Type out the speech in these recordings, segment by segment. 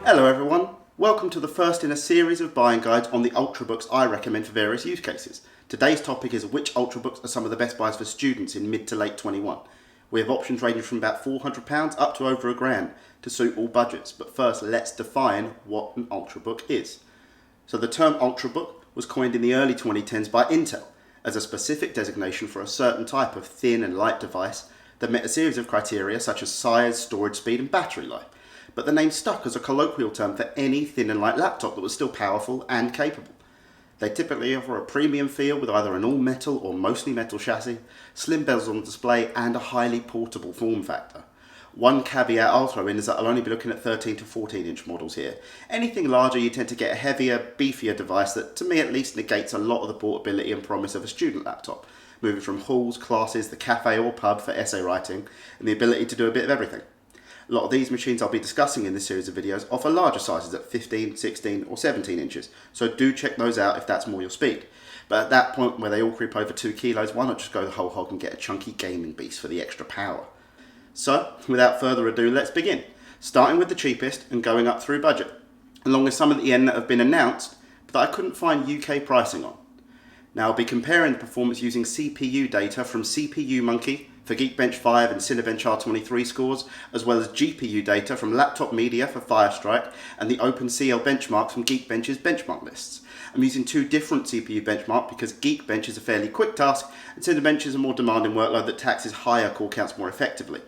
Hello everyone, welcome to the first in a series of buying guides on the Ultrabooks I recommend for various use cases. Today's topic is which Ultrabooks are some of the best buys for students in mid to late 21. We have options ranging from about £400 up to over £1,000 to suit all budgets, but first let's define what an Ultrabook is. So the term Ultrabook was coined in the early 2010s by Intel as a specific designation for a certain type of thin and light device that met a series of criteria such as size, storage speed and battery life. But the name stuck as a colloquial term for any thin and light laptop that was still powerful and capable. They typically offer a premium feel with either an all-metal or mostly metal chassis, slim bezels on the display and a highly portable form factor. One caveat I'll throw in is that I'll only be looking at 13 to 14 inch models here. Anything larger you tend to get a heavier, beefier device that to me at least negates a lot of the portability and promise of a student laptop, moving from halls, classes, the cafe or pub for essay writing and the ability to do a bit of everything. A lot of these machines I'll be discussing in this series of videos offer larger sizes at 15, 16 or 17 inches, so do check those out if that's more your speed. But at that point where they all creep over 2 kilos, why not just go the whole hog and get a chunky gaming beast for the extra power? So, without further ado, let's begin. Starting with the cheapest and going up through budget, along with some at the end that have been announced, but that I couldn't find UK pricing on. Now I'll be comparing the performance using CPU data from CPU Monkey for Geekbench 5 and Cinebench R23 scores, as well as GPU data from Laptop Media for Firestrike and the OpenCL benchmarks from Geekbench's benchmark lists. I'm using two different CPU benchmarks because Geekbench is a fairly quick task and Cinebench is a more demanding workload that taxes higher core counts more effectively.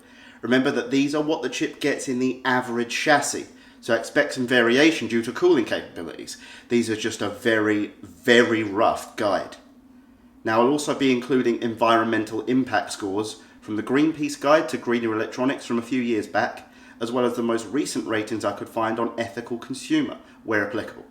Remember that these are what the chip gets in the average chassis, so expect some variation due to cooling capabilities. These are just a very, very rough guide. Now I'll also be including environmental impact scores from the Greenpeace Guide to Greener Electronics from a few years back, as well as the most recent ratings I could find on ethical consumer, where applicable.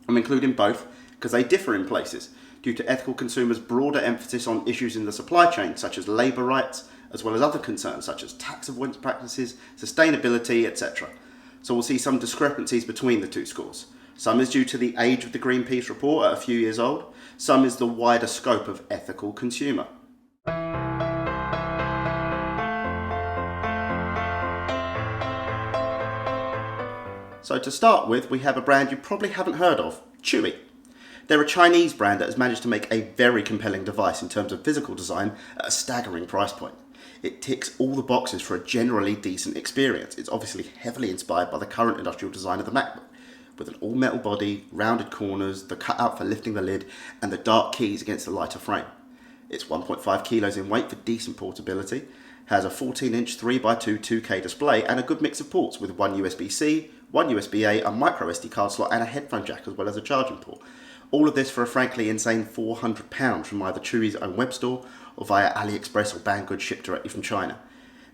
I'm including both because they differ in places, due to ethical consumers' broader emphasis on issues in the supply chain, such as labour rights, as well as other concerns such as tax avoidance practices, sustainability, etc. So we'll see some discrepancies between the two scores. Some is due to the age of the Greenpeace report at a few years old, some is the wider scope of ethical consumer. So to start with, we have a brand you probably haven't heard of, Chewy. They're a Chinese brand that has managed to make a very compelling device in terms of physical design at a staggering price point. It ticks all the boxes for a generally decent experience. It's obviously heavily inspired by the current industrial design of the Macbook, with an all-metal body, rounded corners, the cutout for lifting the lid, and the dark keys against the lighter frame. It's 1.5 kilos in weight for decent portability, has a 14-inch 3x2 2K display, and a good mix of ports with one USB-C, one USB-A, a micro SD card slot, and a headphone jack as well as a charging port. All of this for a frankly insane £400 from either Chewy's own web store or via AliExpress or Banggood shipped directly from China.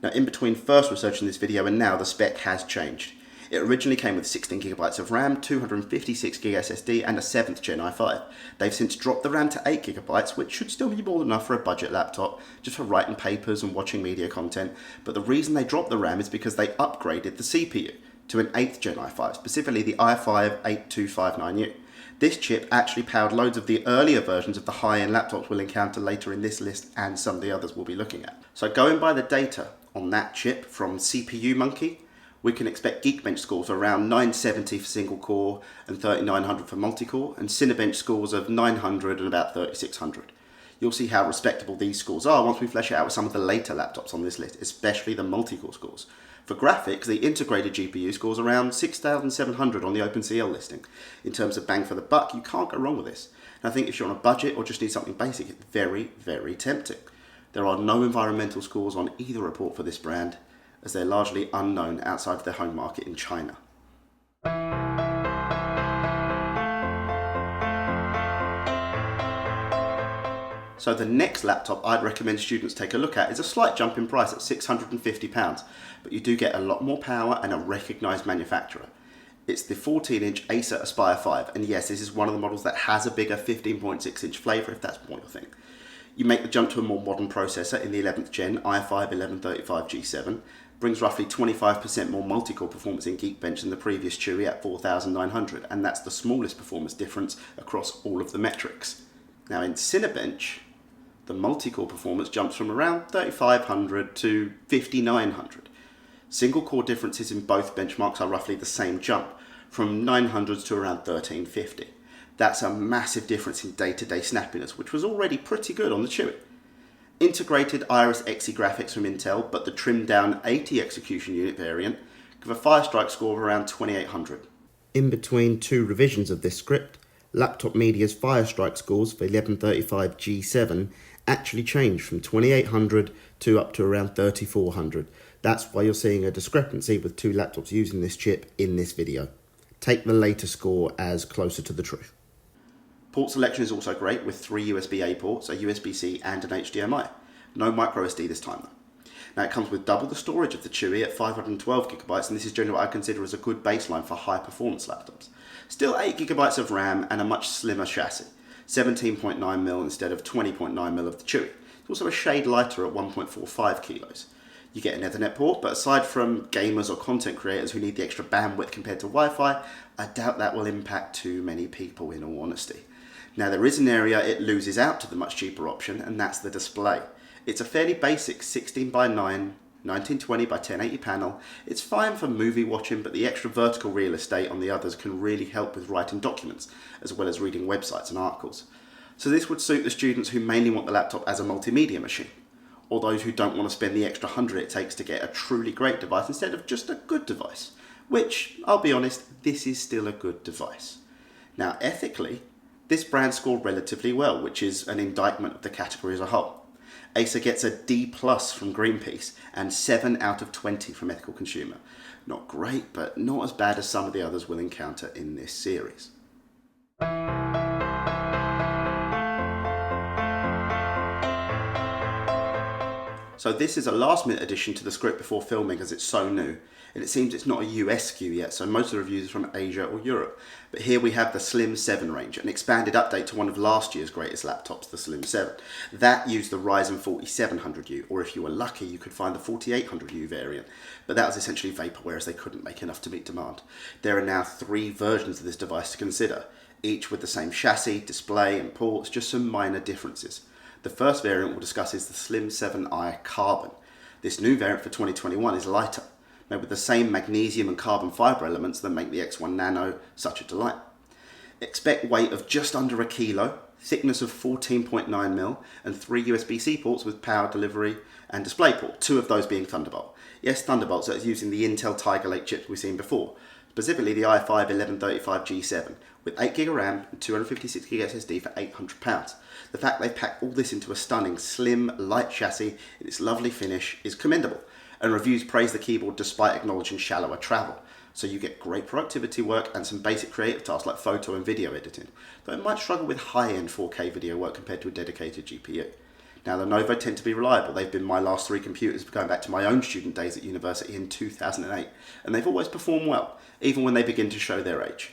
Now in between first researching this video and now, the spec has changed. It originally came with 16GB of RAM, 256GB SSD and a 7th Gen i5. They've since dropped the RAM to 8GB, which should still be more than enough for a budget laptop, just for writing papers and watching media content, but the reason they dropped the RAM is because they upgraded the CPU to an 8th Gen i5, specifically the i5-8259U. This chip actually powered loads of the earlier versions of the high-end laptops we'll encounter later in this list and some of the others we'll be looking at. So going by the data on that chip from CPU Monkey, we can expect Geekbench scores around 970 for single core and 3900 for multi-core, and Cinebench scores of 900 and about 3600. You'll see how respectable these scores are once we flesh it out with some of the later laptops on this list, especially the multi-core scores. For graphics, the integrated GPU scores around 6,700 on the OpenCL listing. In terms of bang for the buck, you can't go wrong with this. And I think if you're on a budget or just need something basic, it's very, very tempting. There are no environmental scores on either report for this brand, as they're largely unknown outside of their home market in China. So the next laptop I'd recommend students take a look at is a slight jump in price at £650, but you do get a lot more power and a recognised manufacturer. It's the 14-inch Acer Aspire 5, and yes, this is one of the models that has a bigger 15.6-inch flavour if that's more your thing. You make the jump to a more modern processor in the 11th Gen i5-1135G7, brings roughly 25% more multi-core performance in Geekbench than the previous Chewy at 4,900, and that's the smallest performance difference across all of the metrics. Now in Cinebench, the multi-core performance jumps from around 3,500 to 5,900. Single core differences in both benchmarks are roughly the same jump, from 900s to around 1350. That's a massive difference in day-to-day snappiness, which was already pretty good on the Chewy. Integrated Iris Xe graphics from Intel, but the trimmed down 80 execution unit variant give a Firestrike score of around 2800. In between two revisions of this script, Laptop Media's Firestrike scores for 1135 G7 actually changed from 2800 to up to around 3400. That's why you're seeing a discrepancy with two laptops using this chip in this video. Take the later score as closer to the truth. Port selection is also great with 3 USB-A ports, a USB-C and an HDMI. No microSD this time though. Now it comes with double the storage of the Chewy at 512GB, and this is generally what I consider as a good baseline for high performance laptops. Still 8GB of RAM and a much slimmer chassis, 17.9mm instead of 20.9mm of the Chewy. It's also a shade lighter at 1.45 kilos. You get an Ethernet port, but aside from gamers or content creators who need the extra bandwidth compared to Wi-Fi, I doubt that will impact too many people in all honesty. Now there is an area it loses out to the much cheaper option, and that's the display. It's a fairly basic 16:9, 1920 by 1080 panel. It's fine for movie watching, but the extra vertical real estate on the others can really help with writing documents, as well as reading websites and articles. So this would suit the students who mainly want the laptop as a multimedia machine, or those who don't want to spend the extra 100 it takes to get a truly great device instead of just a good device. Which, I'll be honest, this is still a good device. Now ethically, this brand scored relatively well, which is an indictment of the category as a whole. Acer gets a D+ from Greenpeace and 7 out of 20 from Ethical Consumer. Not great, but not as bad as some of the others we'll encounter in this series. So this is a last-minute addition to the script before filming as it's so new, and it seems it's not a US SKU yet, so most of the reviews are from Asia or Europe. But here we have the Slim 7 range, an expanded update to one of last year's greatest laptops, the Slim 7. That used the Ryzen 4700U, or if you were lucky you could find the 4800U variant, but that was essentially vaporware as they couldn't make enough to meet demand. There are now 3 versions of this device to consider, each with the same chassis, display and ports, just some minor differences. The first variant we'll discuss is the Slim 7i Carbon. This new variant for 2021 is lighter, made with the same magnesium and carbon fibre elements that make the X1 Nano such a delight. Expect weight of just under a kilo, thickness of 14.9mm, and 3 USB-C ports with power delivery and DisplayPort, 2 of those being Thunderbolt. Yes, Thunderbolt, so it's using the Intel Tiger Lake chips we've seen before, specifically the i5 1135 G7, with 8GB RAM and 256GB SSD for £800. The fact they've packed all this into a stunning, slim, light chassis in its lovely finish is commendable, and reviews praise the keyboard despite acknowledging shallower travel. So you get great productivity work and some basic creative tasks like photo and video editing, though it might struggle with high-end 4K video work compared to a dedicated GPU. Now, Lenovo tend to be reliable. They've been my last 3 computers going back to my own student days at university in 2008, and they've always performed well, even when they begin to show their age.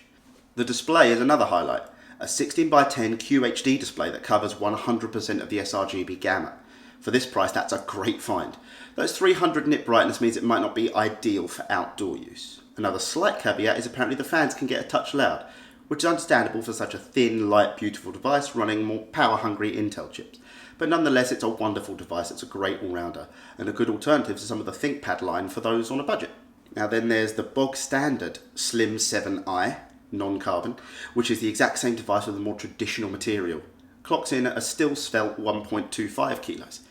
The display is another highlight, a 16:10 QHD display that covers 100% of the sRGB gamut. For this price, that's a great find. Those 300 nit brightness means it might not be ideal for outdoor use. Another slight caveat is apparently the fans can get a touch loud, which is understandable for such a thin, light, beautiful device running more power-hungry Intel chips. But nonetheless, it's a wonderful device, it's a great all-rounder, and a good alternative to some of the ThinkPad line for those on a budget. Now then there's the bog standard Slim 7i, non-carbon, which is the exact same device with a more traditional material. Clocks in at a still svelte 1.25 kilos.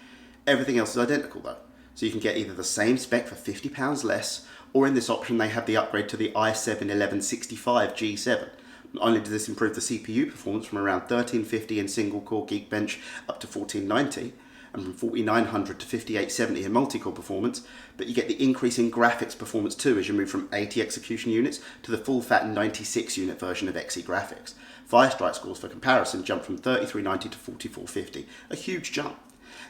Everything else is identical though, so you can get either the same spec for £50 less, or in this option they have the upgrade to the i7 1165 G7. Not only does this improve the CPU performance from around 1350 in single-core Geekbench up to 1490, and from 4900 to 5870 in multi-core performance, but you get the increase in graphics performance too as you move from 80 execution units to the full-fat 96 unit version of Xe graphics. Firestrike scores for comparison jump from 3390 to 4450, a huge jump.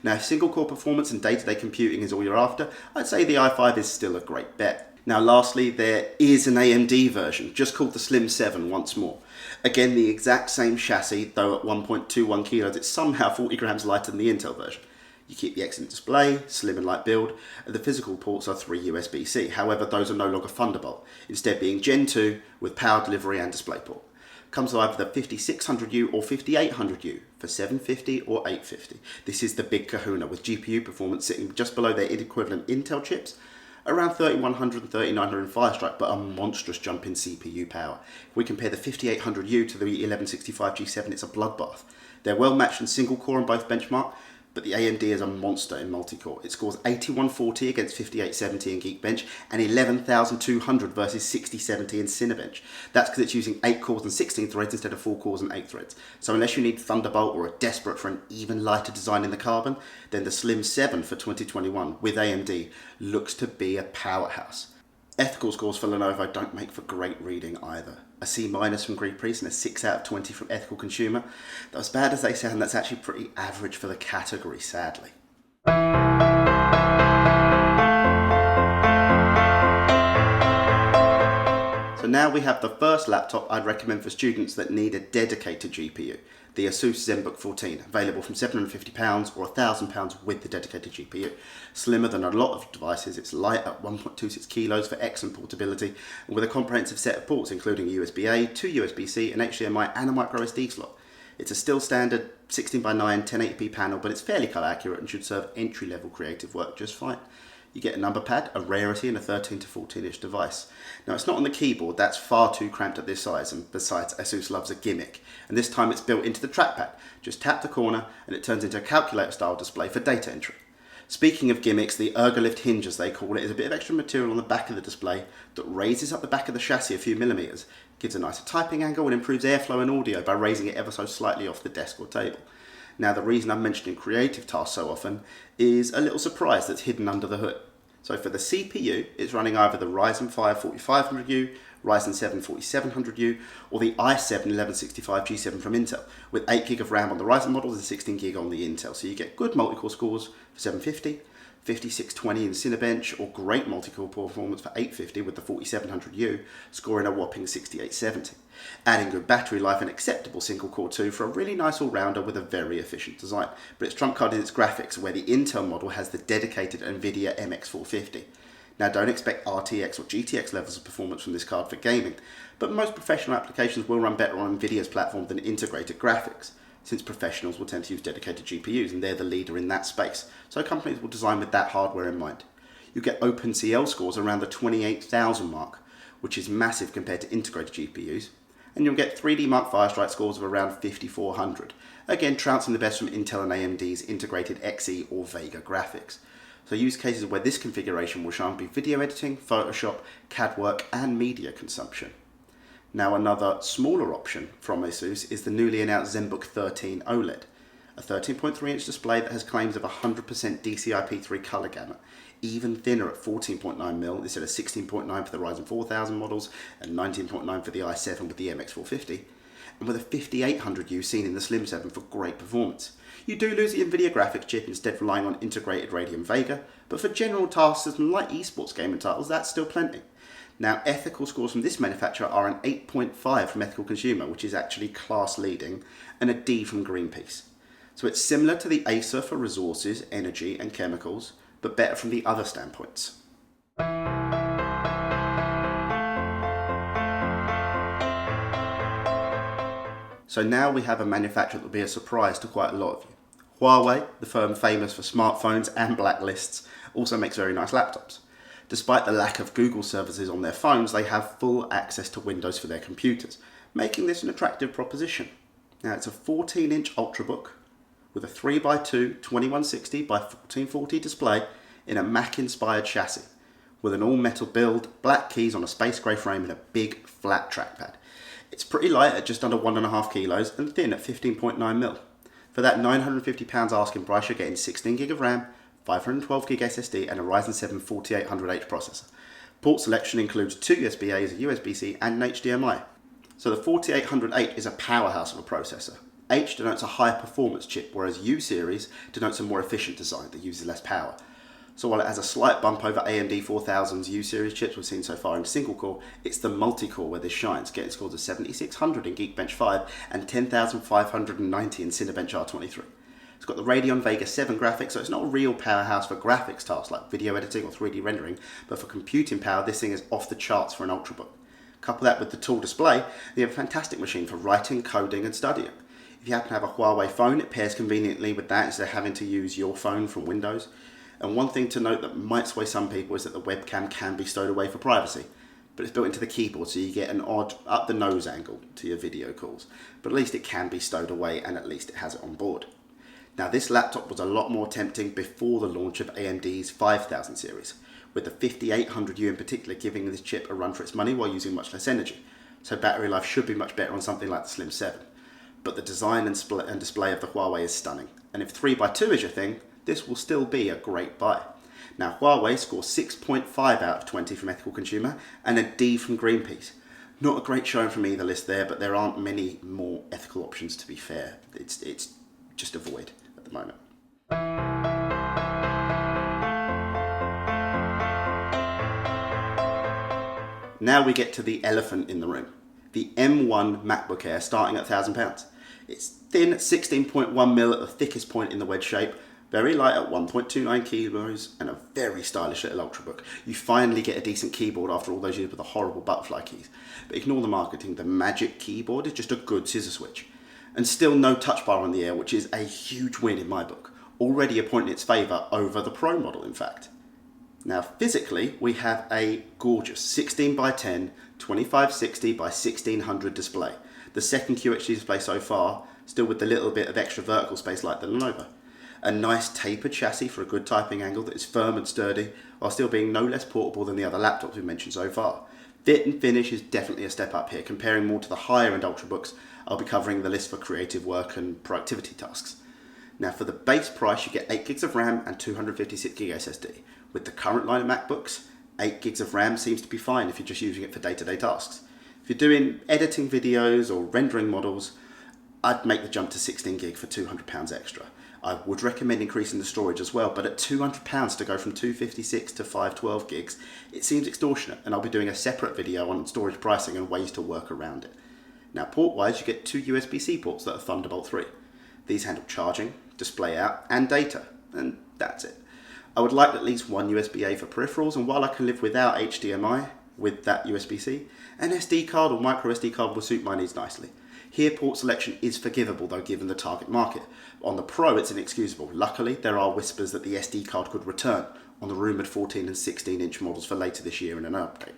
Now if single-core performance and day-to-day computing is all you're after, I'd say the i5 is still a great bet. Now lastly, there is an AMD version, just called the Slim 7 once more. Again, the exact same chassis, though at 1.21 kilos, it's somehow 40 grams lighter than the Intel version. You keep the excellent display, slim and light build, and the physical ports are 3 USB-C. However, those are no longer Thunderbolt, instead being Gen 2 with power delivery and DisplayPort. Comes with either the 5600U or 5800U for $750 or $850. This is the big kahuna, with GPU performance sitting just below their equivalent Intel chips, Around 3100 and 3900 in Firestrike, but a monstrous jump in CPU power. If we compare the 5800U to the 1165 G7, it's a bloodbath. They're well matched in single core on both benchmark, but the AMD is a monster in multi-core. It scores 8140 against 5870 in Geekbench and 11200 versus 6070 in Cinebench. That's because it's using 8 cores and 16 threads instead of 4 cores and 8 threads. So unless you need Thunderbolt or are desperate for an even lighter design in the carbon, then the Slim 7 for 2021 with AMD looks to be a powerhouse. Ethical scores for Lenovo don't make for great reading either. A C- from Green Priest and a 6 out of 20 from Ethical Consumer. Though as bad as they sound, that's actually pretty average for the category, sadly. So now we have the first laptop I'd recommend for students that need a dedicated GPU. The Asus Zenbook 14, available from £750 or £1,000 with the dedicated GPU. Slimmer than a lot of devices, it's light at 1.26 kilos for excellent portability, and with a comprehensive set of ports including USB-A, 2 USB-C, an HDMI and a microSD slot. It's a still standard 16:9 1080p panel, but it's fairly colour accurate and should serve entry-level creative work just fine. You get a number pad, a rarity, and a 13 to 14-inch device. Now it's not on the keyboard, that's far too cramped at this size, and besides, Asus loves a gimmick. And this time it's built into the trackpad. Just tap the corner and it turns into a calculator-style display for data entry. Speaking of gimmicks, the Ergo hinge, as they call it, is a bit of extra material on the back of the display that raises up the back of the chassis a few millimetres, gives a nicer typing angle and improves airflow and audio by raising it ever so slightly off the desk or table. Now the reason I'm mentioning creative tasks so often is a little surprise that's hidden under the hood. So for the CPU, it's running either the Ryzen 5 4500U, Ryzen 7 4700U, or the i7 1165 G7 from Intel, with 8GB of RAM on the Ryzen models and 16GB on the Intel. So you get good multi-core scores for 750, 5620 in Cinebench, or great multi-core performance for 850 with the 4700U, scoring a whopping 6870. Adding good battery life and acceptable single core 2 for a really nice all-rounder with a very efficient design. But its trump card is its graphics, where the Intel model has the dedicated Nvidia Mx450. Now don't expect RTX or GTX levels of performance from this card for gaming, but most professional applications will run better on Nvidia's platform than integrated graphics, since professionals will tend to use dedicated GPUs and they're the leader in that space, so companies will design with that hardware in mind. You get OpenCL scores around the 28,000 mark, which is massive compared to integrated GPUs, and you'll get 3D Mark Firestrike scores of around 5400, again trouncing the best from Intel and AMD's integrated Xe or Vega graphics. So use cases where this configuration will shine be video editing, Photoshop, CAD work and media consumption. Now another smaller option from Asus is the newly announced Zenbook 13 Oled, a 13.3-inch display that has claims of 100% DCI-P3 colour gamut, even thinner at 14.9mm instead of 16.9 for the Ryzen 4000 models and 19.9 for the i7 with the Mx450, and with a 5800U seen in the Slim 7 for great performance. You do lose the Nvidia graphics chip, instead relying on integrated Radeon Vega, but for general tasks and light esports gaming titles, that's still plenty. Now, ethical scores from this manufacturer are an 8.5 from Ethical Consumer, which is actually class leading, and a D from Greenpeace. So it's similar to the Acer for resources, energy and chemicals, but better from the other standpoints. So now we have a manufacturer that will be a surprise to quite a lot of you. Huawei, the firm famous for smartphones and blacklists, also makes very nice laptops. Despite the lack of Google services on their phones, they have full access to Windows for their computers, making this an attractive proposition. Now it's a 14-inch Ultrabook with a 3x2 2160 by 1440 display in a Mac-inspired chassis, with an all-metal build, black keys on a space grey frame and a big flat trackpad. It's pretty light at just under 1.5 kilos and thin at 15.9mm. For that £950 asking price, you're getting 16GB of RAM, 512GB SSD and a Ryzen 7 4800H processor. Port selection includes 2 USB-As, a USB-C and an HDMI. So the 4800H is a powerhouse of a processor. H denotes a higher performance chip, whereas U series denotes a more efficient design that uses less power. So while it has a slight bump over AMD 4000's U series chips we've seen so far in single core, it's the multi-core where this shines, getting scores of 7600 in Geekbench 5 and 10590 in Cinebench R23. It's got the Radeon Vega 7 graphics, so it's not a real powerhouse for graphics tasks like video editing or 3D rendering, but for computing power, this thing is off the charts for an Ultrabook. Couple that with the tall display, you have a fantastic machine for writing, coding and studying. If you happen to have a Huawei phone, it pairs conveniently with that instead of having to use your phone from Windows. And one thing to note that might sway some people is that the webcam can be stowed away for privacy, but it's built into the keyboard so you get an odd up the nose angle to your video calls. But at least it can be stowed away and at least it has it on board. Now this laptop was a lot more tempting before the launch of AMD's 5000 series, with the 5800U in particular giving this chip a run for its money while using much less energy. So battery life should be much better on something like the Slim 7. But the design and display of the Huawei is stunning. And if 3x2 is your thing, this will still be a great buy. Now Huawei scores 6.5 out of 20 from Ethical Consumer and a D from Greenpeace. Not a great showing from either list there, but there aren't many more ethical options to be fair. It's just a void at the moment. Now we get to the elephant in the room. The M1 Macbook Air starting at £1,000. It's thin at 16.1mm at the thickest point in the wedge shape, very light at 1.29 kilos, and a very stylish little Ultrabook. You finally get a decent keyboard after all those years with the horrible butterfly keys. But ignore the marketing, the magic keyboard is just a good scissor switch. And still no touch bar on the Air, which is a huge win in my book. Already a point in its favour over the Pro model, in fact. Now physically, we have a gorgeous 16x10, 2560 by 1600 display. The second QHD display so far, still with the little bit of extra vertical space like the Lenovo. A nice tapered chassis for a good typing angle that is firm and sturdy, while still being no less portable than the other laptops we've mentioned so far. Fit and finish is definitely a step up here, comparing more to the higher end Ultrabooks I'll be covering in the list for creative work and productivity tasks. Now for the base price you get 8GB of RAM and 256GB SSD. With the current line of MacBooks, 8GB of RAM seems to be fine if you're just using it for day-to-day tasks. If you're doing editing videos or rendering models, I'd make the jump to 16GB for £200 extra. I would recommend increasing the storage as well, but at £200 to go from 256 to 512GB, it seems extortionate, and I'll be doing a separate video on storage pricing and ways to work around it. Now port-wise, you get two USB-C ports that are Thunderbolt 3. These handle charging, display out, and data, and that's it. I would like at least one USB-A for peripherals, and while I can live without HDMI with that USB-C, an SD card or micro SD card will suit my needs nicely. Here port selection is forgivable though given the target market. On the Pro it's inexcusable. Luckily there are whispers that the SD card could return on the rumoured 14 and 16-inch models for later this year in an update.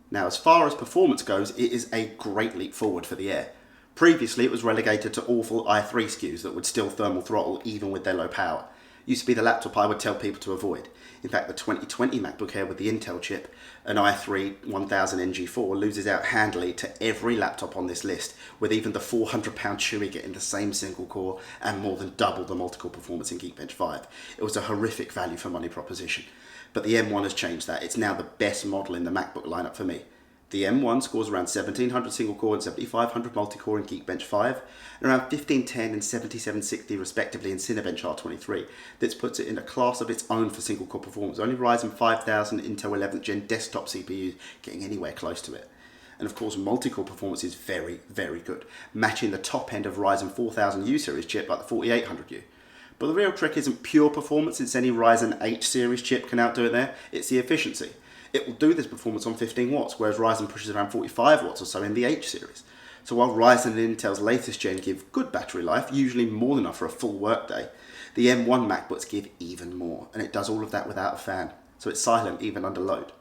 Now as far as performance goes, it is a great leap forward for the Air. Previously it was relegated to awful i3 SKUs that would still thermal throttle even with their low power. Used to be the laptop I would tell people to avoid. In fact, the 2020 MacBook Air with the Intel chip, an i3 1000 NG4, loses out handily to every laptop on this list, with even the £400 Chewy getting the same single core and more than double the multi-core performance in Geekbench 5. It was a horrific value for money proposition. But the M1 has changed that. It's now the best model in the MacBook lineup for me. The M1 scores around 1700 single core and 7500 multi-core in Geekbench 5, and around 1510 and 7760 respectively in Cinebench R23. This puts it in a class of its own for single core performance. Only Ryzen 5000 Intel 11th Gen desktop CPUs getting anywhere close to it. And of course multi-core performance is very, very good, matching the top end of Ryzen 4000U series chip like the 4800U. But the real trick isn't pure performance, since any Ryzen H series chip can outdo it there, it's the efficiency. It will do this performance on 15 watts, whereas Ryzen pushes around 45 watts or so in the H series. So while Ryzen and Intel's latest gen give good battery life, usually more than enough for a full workday, the M1 MacBooks give even more, and it does all of that without a fan, so it's silent even under load.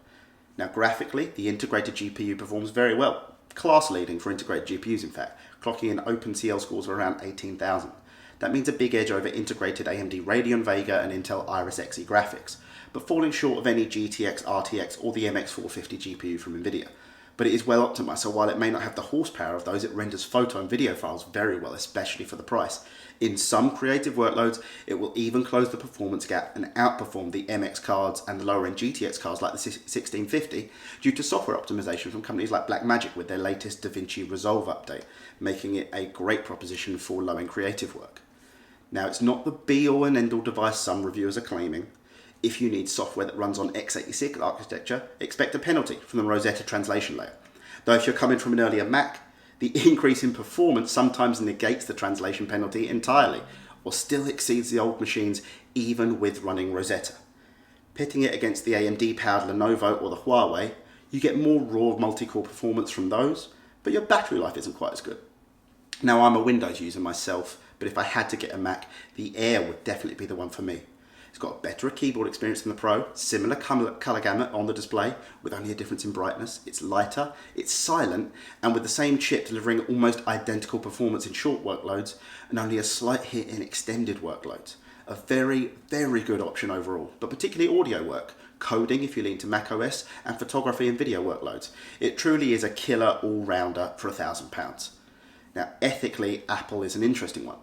Now graphically, the integrated GPU performs very well, class leading for integrated GPUs in fact, clocking in OpenCL scores of around 18,000. That means a big edge over integrated AMD Radeon Vega and Intel Iris Xe graphics, but falling short of any GTX, RTX or the Mx450 GPU from Nvidia. But it is well optimized, so while it may not have the horsepower of those, it renders photo and video files very well, especially for the price. In some creative workloads, it will even close the performance gap and outperform the MX cards and lower-end GTX cards like the 1650 due to software optimization from companies like Blackmagic with their latest DaVinci Resolve update, making it a great proposition for low-end creative work. Now, it's not the be-all and end-all device some reviewers are claiming. If you need software that runs on x86 architecture, expect a penalty from the Rosetta translation layer. Though if you're coming from an earlier Mac, the increase in performance sometimes negates the translation penalty entirely, or still exceeds the old machines even with running Rosetta. Pitting it against the AMD-powered Lenovo or the Huawei, you get more raw multi-core performance from those, but your battery life isn't quite as good. Now, I'm a Windows user myself, but if I had to get a Mac, the Air would definitely be the one for me. It's got a better keyboard experience than the Pro, similar colour gamut on the display with only a difference in brightness. It's lighter, it's silent, and with the same chip delivering almost identical performance in short workloads and only a slight hit in extended workloads. A very, very good option overall, but particularly audio work, coding if you lean to macOS, and photography and video workloads. It truly is a killer all-rounder for £1,000. Now, ethically, Apple is an interesting one.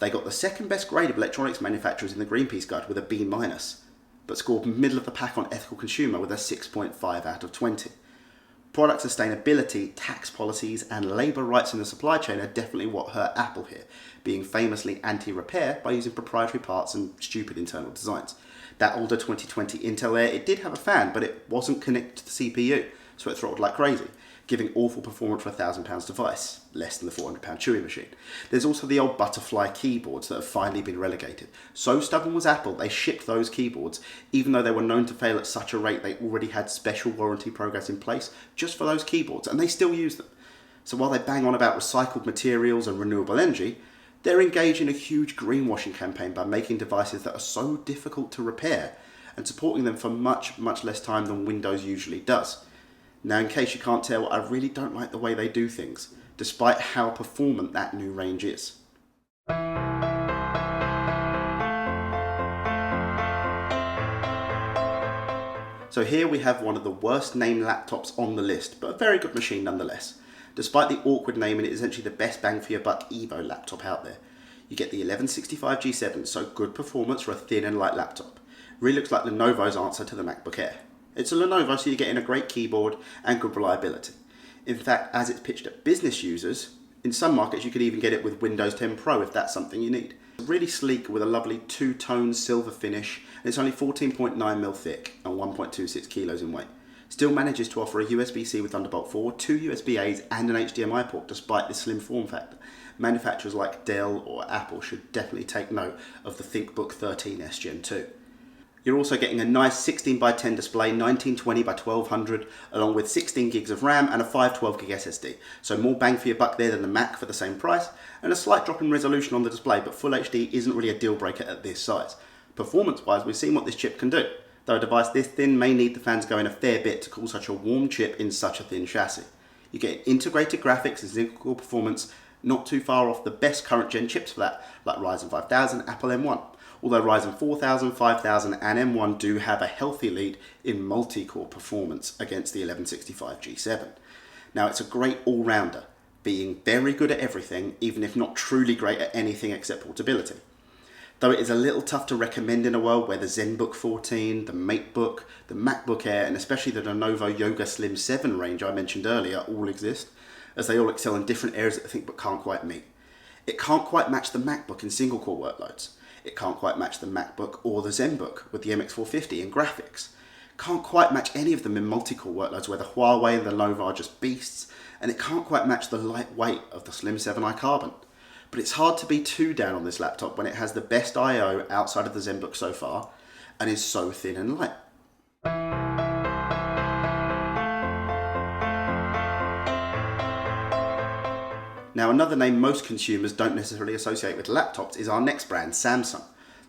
They got the second best grade of electronics manufacturers in the Greenpeace Guide with a B-, but scored middle of the pack on ethical consumer with a 6.5 out of 20. Product sustainability, tax policies, and labour rights in the supply chain are definitely what hurt Apple here, being famously anti-repair by using proprietary parts and stupid internal designs. That older 2020 Intel Air, it did have a fan, but it wasn't connected to the CPU, so it throttled like crazy, giving awful performance for a £1,000 device, less than the £400 Chewy machine. There's also the old butterfly keyboards that have finally been relegated. So stubborn was Apple, they shipped those keyboards, even though they were known to fail at such a rate they already had special warranty programs in place just for those keyboards, and they still use them. So while they bang on about recycled materials and renewable energy, they're engaged in a huge greenwashing campaign by making devices that are so difficult to repair and supporting them for much, much less time than Windows usually does. Now, in case you can't tell, I really don't like the way they do things, despite how performant that new range is. So here we have one of the worst named laptops on the list, but a very good machine nonetheless. Despite the awkward naming, it is essentially the best bang for your buck Evo laptop out there. You get the 1165 G7, so good performance for a thin and light laptop. Really looks like Lenovo's answer to the Macbook Air. It's a Lenovo, so you're getting a great keyboard and good reliability. In fact, as it's pitched at business users, in some markets you could even get it with Windows 10 Pro if that's something you need. It's really sleek with a lovely two-tone silver finish, and it's only 14.9mm thick and 1.26 kilos in weight. Still manages to offer a USB-C with Thunderbolt 4, 2 USB-As and an HDMI port despite this slim form factor. Manufacturers like Dell or Apple should definitely take note of the ThinkBook 13S Gen 2. You're also getting a nice 16x10 display, 1920 by 1200, along with 16 gigs of RAM and a 512 gig SSD. So more bang for your buck there than the Mac for the same price, and a slight drop in resolution on the display, but Full HD isn't really a deal breaker at this size. Performance-wise, we've seen what this chip can do, though a device this thin may need the fans going a fair bit to cool such a warm chip in such a thin chassis. You get integrated graphics and single-core performance, not too far off the best current gen chips for that, like Ryzen 5000, Apple M1. Although Ryzen 4000, 5000 and M1 do have a healthy lead in multi-core performance against the 1165 G7. Now it's a great all-rounder, being very good at everything, even if not truly great at anything except portability. Though it is a little tough to recommend in a world where the Zenbook 14, the Macbook, the Macbook Air and especially the Lenovo Yoga Slim 7 range I mentioned earlier all exist, as they all excel in different areas that the ThinkBook can't quite meet. It can't quite match the MacBook in single-core workloads. It can't quite match the MacBook or the Zenbook with the Mx450 in graphics. Can't quite match any of them in multi-core workloads where the Huawei and the Lenovo are just beasts, and it can't quite match the lightweight of the Slim 7i Carbon. But it's hard to be too down on this laptop when it has the best I/O outside of the Zenbook so far, and is so thin and light. Now, another name most consumers don't necessarily associate with laptops is our next brand, Samsung.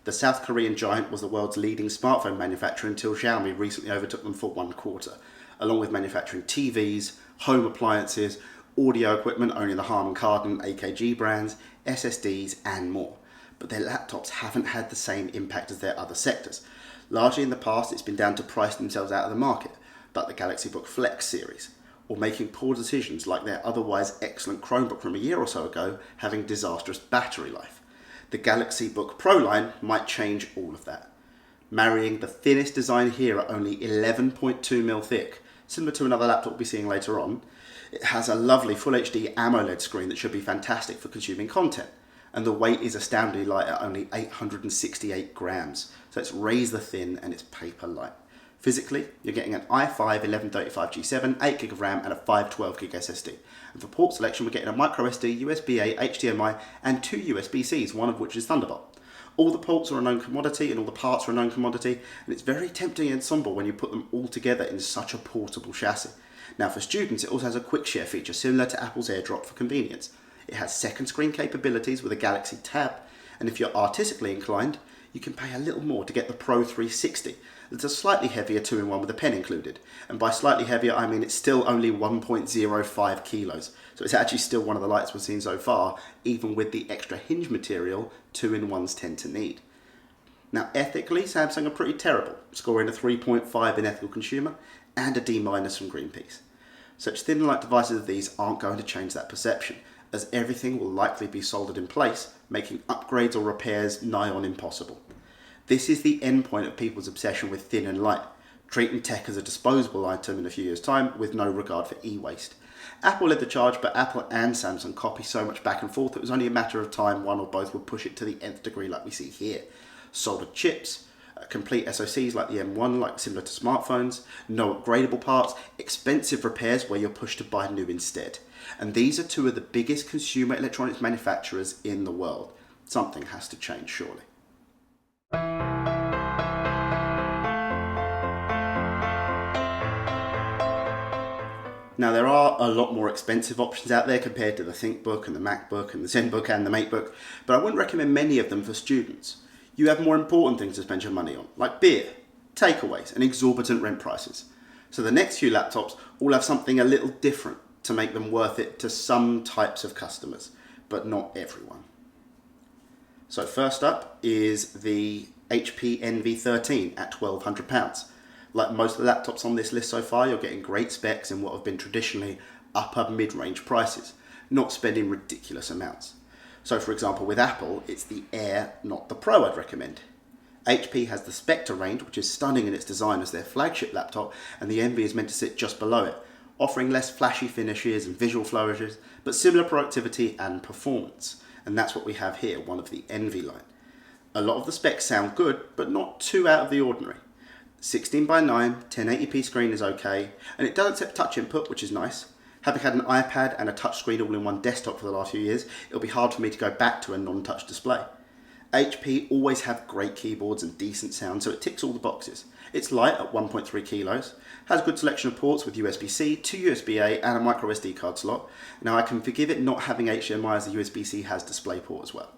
The South Korean giant was the world's leading smartphone manufacturer until Xiaomi recently overtook them for one quarter, along with manufacturing TVs, home appliances, audio equipment owning the Harman Kardon AKG brands, SSDs and more. But their laptops haven't had the same impact as their other sectors. Largely in the past it's been down to price themselves out of the market, like the Galaxy Book Flex series, or making poor decisions like their otherwise excellent Chromebook from a year or so ago having disastrous battery life. The Galaxy Book Pro line might change all of that. Marrying the thinnest design here at only 11.2mm thick, similar to another laptop we'll be seeing later on, it has a lovely Full HD AMOLED screen that should be fantastic for consuming content, and the weight is astoundingly light at only 868 grams, so it's razor thin and it's paper light. Physically, you're getting an i5 1135 G7, 8GB of RAM and a 512GB SSD. And for port selection, we're getting a microSD, USB-A, HDMI and 2 USB-Cs, one of which is Thunderbolt. All the ports are a known commodity and all the parts are a known commodity, and it's very tempting and somber when you put them all together in such a portable chassis. Now for students, it also has a quick share feature similar to Apple's AirDrop for convenience. It has second screen capabilities with a Galaxy Tab, and if you're artistically inclined, you can pay a little more to get the Pro 360. It's a slightly heavier 2-in-1 with a pen included. And by slightly heavier, I mean it's still only 1.05 kilos. So it's actually still one of the lightest we've seen so far, even with the extra hinge material 2-in-1s tend to need. Now ethically, Samsung are pretty terrible, scoring a 3.5 in ethical consumer and a D- from Greenpeace. Such thin light devices as these aren't going to change that perception, as everything will likely be soldered in place, making upgrades or repairs nigh on impossible. This is the end point of people's obsession with thin and light, treating tech as a disposable item in a few years' time with no regard for e-waste. Apple led the charge, but Apple and Samsung copy so much back and forth it was only a matter of time one or both would push it to the nth degree like we see here. Soldered chips, complete SoCs like the M1, like similar to smartphones, no upgradable parts, expensive repairs where you're pushed to buy new instead. And these are two of the biggest consumer electronics manufacturers in the world. Something has to change, surely. Now there are a lot more expensive options out there compared to the ThinkBook and the MacBook and the Zenbook and the MateBook, but I wouldn't recommend many of them for students. You have more important things to spend your money on, like beer, takeaways, and exorbitant rent prices. So the next few laptops all have something a little different to make them worth it to some types of customers, but not everyone. So first up is the HP NV13 at £1,200. Like most of the laptops on this list so far, you're getting great specs in what have been traditionally upper mid-range prices, not spending ridiculous amounts. So for example, with Apple, it's the Air, not the Pro I'd recommend. HP has the Spectre range, which is stunning in its design as their flagship laptop, and the Envy is meant to sit just below it, offering less flashy finishes and visual flourishes, but similar productivity and performance. And that's what we have here, one of the Envy line. A lot of the specs sound good, but not too out of the ordinary. 16:9, 1080p screen is okay, and it does accept touch input, which is nice. Having had an iPad and a touchscreen all-in-one desktop for the last few years, it'll be hard for me to go back to a non-touch display. HP always have great keyboards and decent sound, so it ticks all the boxes. It's light at 1.3 kilos, has a good selection of ports with USB-C, 2 USB-A and a micro SD card slot. Now I can forgive it not having HDMI as the USB-C has DisplayPort as well.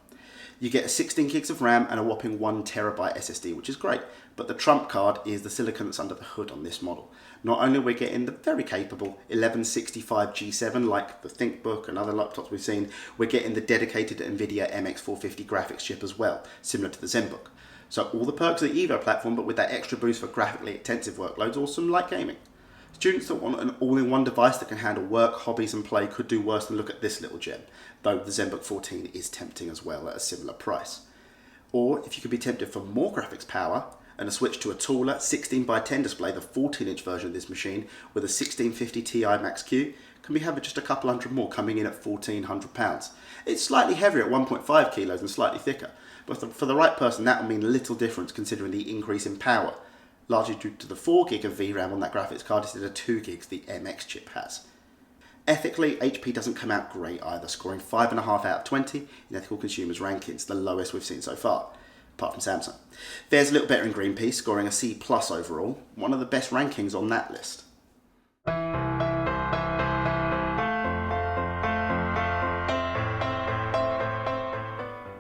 You get 16 gigs of RAM and a whopping 1TB SSD, which is great, but the trump card is the silicon that's under the hood on this model. Not only are we getting the very capable 1165 G7 like the ThinkBook and other laptops we've seen, we're getting the dedicated Nvidia Mx450 graphics chip as well, similar to the Zenbook. So all the perks of the Evo platform, but with that extra boost for graphically intensive workloads or some light gaming. Students that want an all-in-one device that can handle work, hobbies and play could do worse than look at this little gem, though the Zenbook 14 is tempting as well at a similar price. Or if you could be tempted for more graphics power and a switch to a taller 16:10 display, the 14-inch version of this machine with a 1650 Ti Max Q can be having just a couple hundred more coming in at £1,400. It's slightly heavier at 1.5 kilos and slightly thicker, but for the right person that will mean little difference considering the increase in power, largely due to the 4 gig of VRAM on that graphics card instead of 2 gigs the MX chip has. Ethically, HP doesn't come out great either, scoring 5.5 out of 20 in ethical consumers rankings, the lowest we've seen so far, apart from Samsung. Fares a little better in Greenpeace, scoring a C+ overall, one of the best rankings on that list.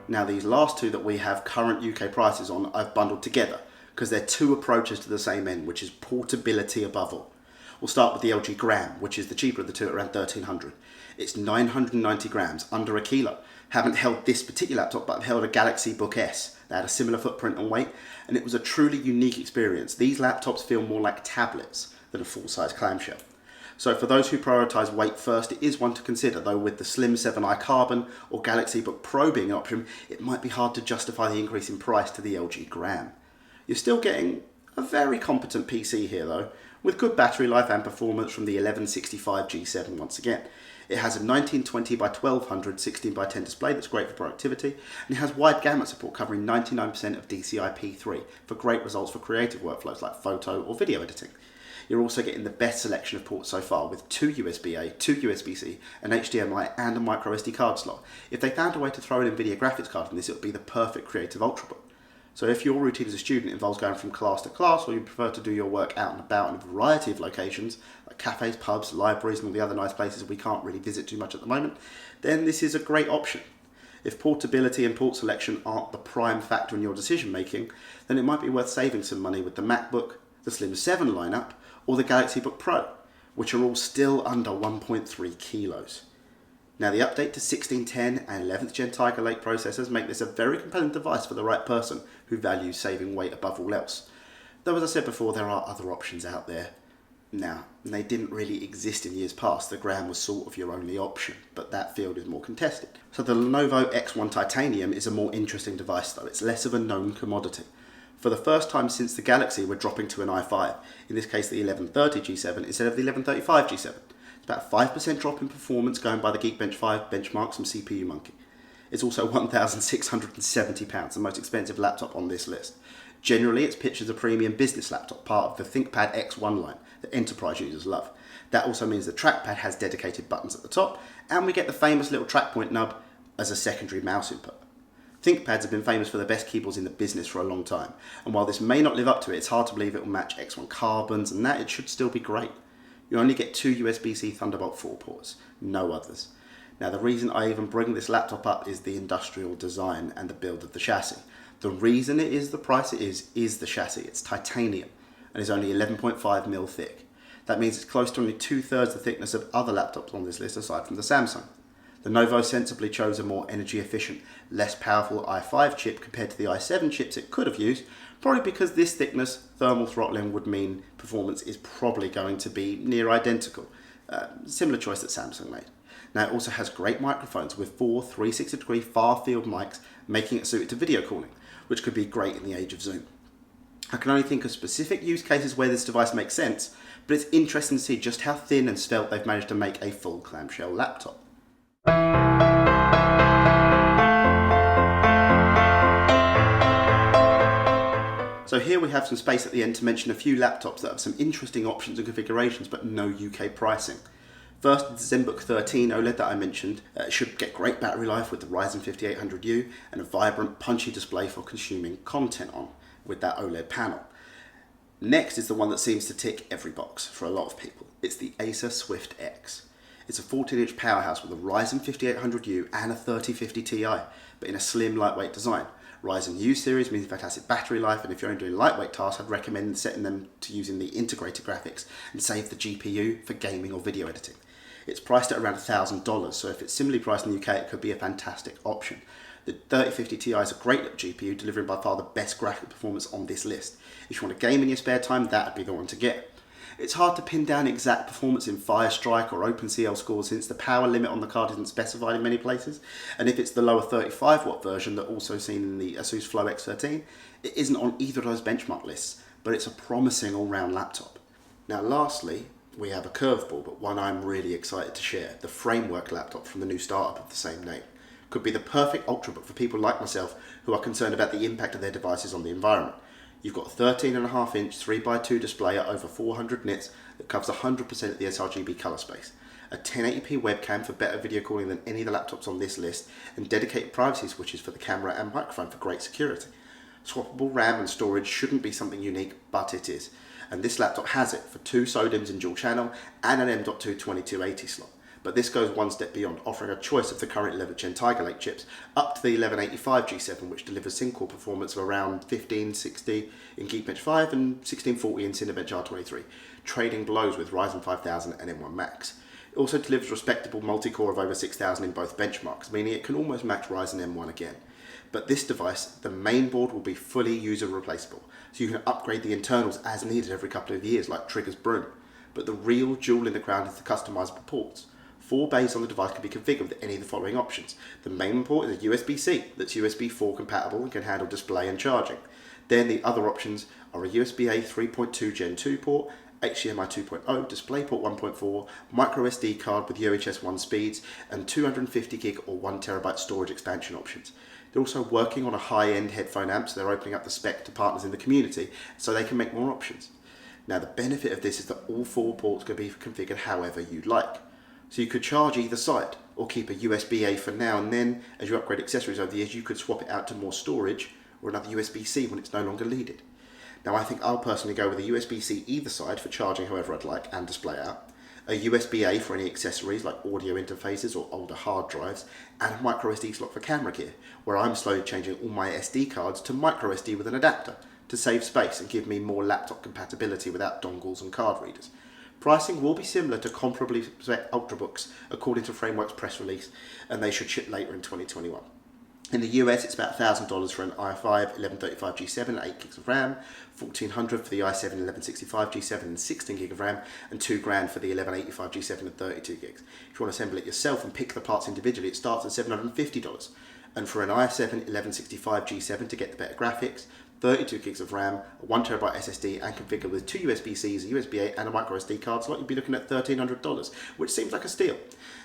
Now these last two that we have current UK prices on, I've bundled together, because they're two approaches to the same end, which is portability above all. We'll start with the LG Gram, which is the cheaper of the two at around 1300. It's 990 grams, under a kilo. Haven't held this particular laptop, but I've held a Galaxy Book S. They had a similar footprint and weight, and it was a truly unique experience. These laptops feel more like tablets than a full-size clamshell. So for those who prioritise weight first, it is one to consider, though with the Slim 7i Carbon or Galaxy Book Pro being an option, it might be hard to justify the increase in price to the LG Gram. You're still getting a very competent PC here though, with good battery life and performance from the 1165 G7 once again. It has a 1920 by 1200 16:10 display that's great for productivity, and it has wide gamut support covering 99% of DCI-P3 for great results for creative workflows like photo or video editing. You're also getting the best selection of ports so far with 2 USB-A, 2 USB-C, an HDMI and a micro SD card slot. If they found a way to throw an Nvidia graphics card in this, it would be the perfect creative Ultrabook. So if your routine as a student involves going from class to class, or you prefer to do your work out and about in a variety of locations, like cafes, pubs, libraries and all the other nice places we can't really visit too much at the moment, then this is a great option. If portability and port selection aren't the prime factor in your decision making, then it might be worth saving some money with the MacBook, the Slim 7 lineup, or the Galaxy Book Pro, which are all still under 1.3 kilos. Now, the update to 1610 and 11th Gen Tiger Lake processors make this a very compelling device for the right person who values saving weight above all else. Though, as I said before, there are other options out there. Now, they didn't really exist in years past. The Gram was sort of your only option, but that field is more contested. So the Lenovo X1 Titanium is a more interesting device though. It's less of a known commodity. For the first time since the Galaxy, we're dropping to an i5, in this case the 1130 G7 instead of the 1135 G7. It's about a 5% drop in performance going by the Geekbench 5 benchmarks from CPU Monkey. It's also £1,670, the most expensive laptop on this list. Generally, it's pitched as a premium business laptop, part of the ThinkPad X1 line that enterprise users love. That also means the trackpad has dedicated buttons at the top, and we get the famous little trackpoint nub as a secondary mouse input. ThinkPads have been famous for the best keyboards in the business for a long time, and while this may not live up to it, it's hard to believe it will match X1 Carbons, and that it should still be great. You only get two USB-C Thunderbolt 4 ports, no others. Now, the reason I even bring this laptop up is the industrial design and the build of the chassis. The reason it is the price it is the chassis. It's titanium and is only 11.5mm thick. That means it's close to only 2/3 the thickness of other laptops on this list aside from the Samsung. Lenovo sensibly chose a more energy efficient, less powerful i5 chip compared to the i7 chips it could have used, probably because this thickness, thermal throttling would mean performance is probably going to be near identical. Similar choice that Samsung made. Now, it also has great microphones with 4 360-degree far-field mics, making it suited to video calling, which could be great in the age of Zoom. I can only think of specific use cases where this device makes sense, but it's interesting to see just how thin and svelte they've managed to make a full clamshell laptop. So here we have some space at the end to mention a few laptops that have some interesting options and configurations but no UK pricing. First, the Zenbook 13 OLED that I mentioned should get great battery life with the Ryzen 5800U and a vibrant, punchy display for consuming content on with that OLED panel. Next is the one that seems to tick every box for a lot of people. It's the Acer Swift X. It's a 14-inch powerhouse with a Ryzen 5800U and a 3050 Ti, but in a slim, lightweight design. Ryzen U series means fantastic battery life, and if you're only doing lightweight tasks, I'd recommend setting them to using the integrated graphics and save the GPU for gaming or video editing. It's priced at around $1,000, so if it's similarly priced in the UK, it could be a fantastic option. The 3050 Ti is a great little GPU, delivering by far the best graphic performance on this list. If you want to game in your spare time, that would be the one to get. It's hard to pin down exact performance in Firestrike or OpenCL scores since the power limit on the card isn't specified in many places, and if it's the lower 35-watt version that also seen in the Asus Flow X13, it isn't on either of those benchmark lists, but it's a promising all-round laptop. Now lastly, we have a curveball, but one I'm really excited to share, the Framework laptop from the new startup of the same name. Could be the perfect Ultrabook for people like myself who are concerned about the impact of their devices on the environment. You've got a 13.5-inch 3x2 display at over 400 nits that covers 100% of the sRGB colour space, a 1080p webcam for better video calling than any of the laptops on this list, and dedicated privacy switches for the camera and microphone for great security. Swappable RAM and storage shouldn't be something unique, but it is. And this laptop has it for 2 SODIMMs in dual channel and an M.2 2280 slot. But this goes one step beyond, offering a choice of the current 11th Gen Tiger Lake chips up to the 1185 G7, which delivers single-core performance of around 1560 in Geekbench 5 and 1640 in Cinebench R23, trading blows with Ryzen 5000 and M1 Max. It also delivers respectable multi-core of over 6000 in both benchmarks, meaning it can almost match Ryzen M1 again. But this device, the main board will be fully user replaceable, so you can upgrade the internals as needed every couple of years, like Trigger's broom. But the real jewel in the crown is the customizable ports. 4 bays on the device can be configured with any of the following options. The main port is a USB-C that's USB 4 compatible and can handle display and charging. Then the other options are a USB-A 3.2 Gen 2 port, HDMI 2.0, DisplayPort 1.4, microSD card with UHS 1 speeds, and 250 gig or 1 terabyte storage expansion options. They're also working on a high-end headphone amp, so they're opening up the spec to partners in the community so they can make more options. Now the benefit of this is that all 4 ports can be configured however you'd like. So you could charge either side, or keep a USB-A for now, and then as you upgrade accessories over the years, you could swap it out to more storage or another USB-C when it's no longer needed. Now I think I'll personally go with a USB-C either side for charging however I'd like and display out, a USB-A for any accessories like audio interfaces or older hard drives, and a microSD slot for camera gear, where I'm slowly changing all my SD cards to microSD with an adapter to save space and give me more laptop compatibility without dongles and card readers. Pricing will be similar to comparably spec Ultrabooks according to Framework's press release, and they should ship later in 2021. In the US, it's about $1,000 for an i5 1135G7 and 8 gigs of RAM, $1,400 for the i7 1165G7 and 16 gig of RAM, and $2,000 for the 1185G7 and 32 gigs. If you want to assemble it yourself and pick the parts individually, it starts at $750. And for an i7 1165G7 to get the better graphics, 32 gigs of RAM, a 1TB SSD, and configured with 2 USB-Cs, a USB-A, and a microSD card slot, you'd be looking at $1,300, which seems like a steal.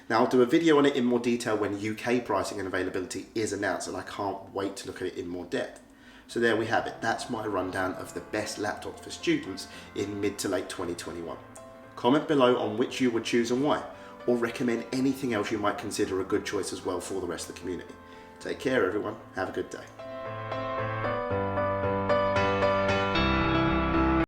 Now, I'll do a video on it in more detail when UK pricing and availability is announced, and I can't wait to look at it in more depth. So there we have it. That's my rundown of the best laptops for students in mid to late 2021. Comment below on which you would choose and why, or recommend anything else you might consider a good choice as well for the rest of the community. Take care, everyone. Have a good day.